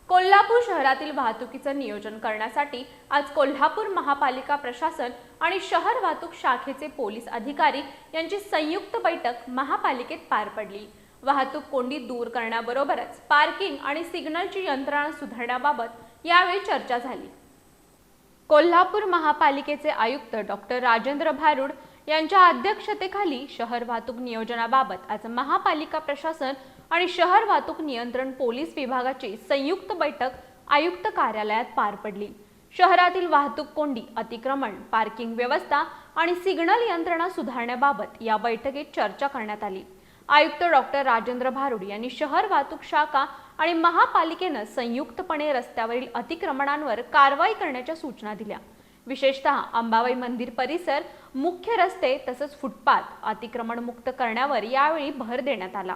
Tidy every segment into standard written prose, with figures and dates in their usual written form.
कोल्हापूर शहरातील वाहतुकीचं नियोजन करण्यासाठी आज कोल्हापूर महापालिका प्रशासन आणि शहर वाहतूक शाखेचे पोलीस अधिकारी यांची संयुक्त बैठक महापालिकेत पार पडली। वाहतूक कोंडी दूर करण्याबरोबरच पार्किंग आणि सिग्नलची यंत्रणा सुधारण्याबाबत यावेळी चर्चा झाली। कोल्हापूर महापालिकेचे आयुक्त डॉक्टर राजेंद्र भारुड यांच्या अध्यक्षतेखाली शहर वाहतूक नियोजनाबाबत आज महापालिका प्रशासन आणि शहर वाहतूक नियंत्रण पोलीस विभागाची संयुक्त बैठक आयुक्त कार्यालयात पार पडली। शहरातील वाहतूक कोंडी, अतिक्रमण, पार्किंग व्यवस्था आणि सिग्नल यंत्रणा सुधारण्याबाबत या बैठकीत चर्चा करण्यात आली। आयुक्त डॉक्टर राजेंद्र भारुड यांनी शहर वाहतूक शाखा आणि महापालिकेने संयुक्तपणे रस्त्यावरील अतिक्रमणांवर कारवाई करण्याच्या सूचना दिल्या। विशेषतः अंबाबाई मंदिर परिसर, मुख्य रस्ते तसेच फुटपाथ अतिक्रमण मुक्त करण्यावर यावेळी भर देण्यात आला।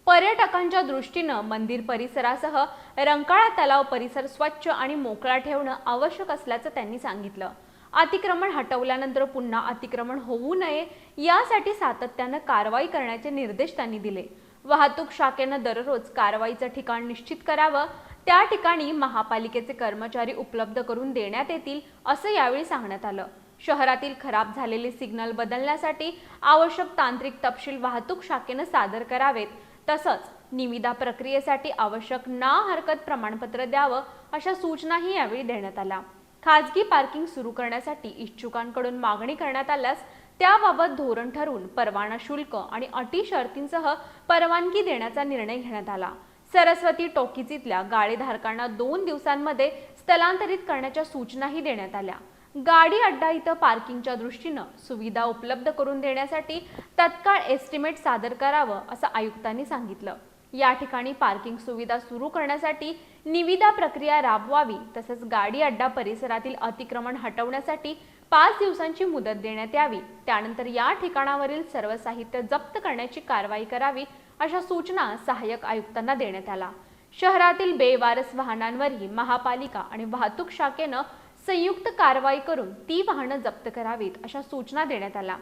पर्यटकांच्या दृष्टीने मंदिर परिसरासह रंकाळा तलाव परिसर स्वच्छ आणि मोकळा ठेवणे आवश्यक असल्याचं त्यांनी सांगितलं। अतिक्रमण हटवल्यानंतर पुन्हा अतिक्रमण होऊ नये यासाठी सातत्याने कारवाई करण्याचे निर्देश त्यांनी दिले। वाहतूक शाखेने दररोज कारवाईचे ठिकाण निश्चित करावे, त्या ठिकाणी महापालिकेचे कर्मचारी उपलब्ध करून देण्यात येतील असं यावेळी सांगण्यात आलं। शहरातील खराब झालेले सिग्नल बदलण्यासाठी आवश्यक तांत्रिक तपशील वाहतूक शाखेने सादर करावेत, तसंच निविदा प्रक्रियेसाठी आवश्यक ना हरकत प्रमाणपत्र द्यावं अशा सूचनाही यावेळी देण्यात आल्या। खाजगी पार्किंग सुरू करण्यासाठी इच्छुकांकडून मागणी करण्यात आल्यास त्याबाबत धोरण ठरवून परवाना शुल्क आणि अटी शर्तींसह परवानगी देण्याचा निर्णय घेण्यात आला। सरस्वती टॉकीजतल्या गाडीधारकांना 2 दिवसांमध्ये स्थलांतरित करण्याच्या सूचनाही देण्यात आल्या। गाडी अड्डा इथं पार्किंगच्या दृष्टीने सुविधा उपलब्ध करून देण्यासाठी तत्काळ एस्टिमेट सादर करावं असं आयुक्तांनी सांगितलं। या ठिकाणी पार्किंग सुविधा सुरू करण्यासाठी निविदा प्रक्रिया राबवावी, तसंच गाडी अड्डा परिसरातील अतिक्रमण हटवण्यासाठी 5 दिवसांची मुदत देण्यात यावी। त्यानंतर या ठिकाणावरील सर्व साहित्य जप्त करण्याची कारवाई करावी अशा सूचना सहाय्यक आयुक्तांना देण्यात आल्या। शहरातील बेवारस वाहनांवरही महापालिका आणि वाहतूक शाखेने संयुक्त कारवाई करून ती वाहने जप्त करावीत अशा सूचना देण्यात आल्या।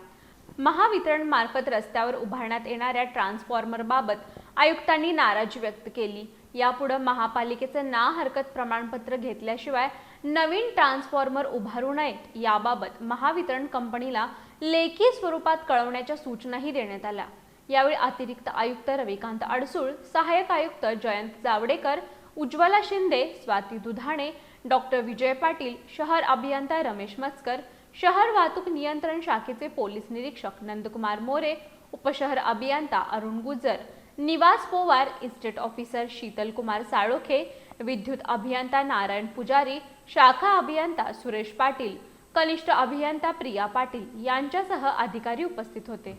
महावितरण मार्फत रस्त्यावर उभारण्यात येणाऱ्या ट्रान्सफॉर्मर बाबत आयुक्तांनी नाराजी व्यक्त केली। यापुढे महापालिकेचे ना हरकत प्रमाणपत्र घेतल्याशिवाय नवीन ट्रान्सफॉर्मर उभारू नयेत याबाबत महावितरण कंपनीला लेखी स्वरूपात कळवण्याच्या सूचनाही देण्यात आल्या। यावेळी अतिरिक्त आयुक्त रविकांत अडसूळ, सहाय्यक आयुक्त जयंत जावडेकर, उज्ज्वला शिंदे, स्वाती दुधाणे, डॉक्टर विजय पाटील, शहर अभियंता रमेश मस्कर, शहर वाहतूक नियंत्रण शाखेचे पोलीस निरीक्षक नंदकुमार मोरे, उपशहर अभियंता अरुण गुजर, निवास पोवार, इस्टेट ऑफिसर शीतल कुमार साळोखे, विद्युत अभियंता नारायण पुजारी, शाखा अभियंता सुरेश पाटील, कनिष्ठ अभियंता प्रिया पाटील यांच्यासह अधिकारी उपस्थित होते।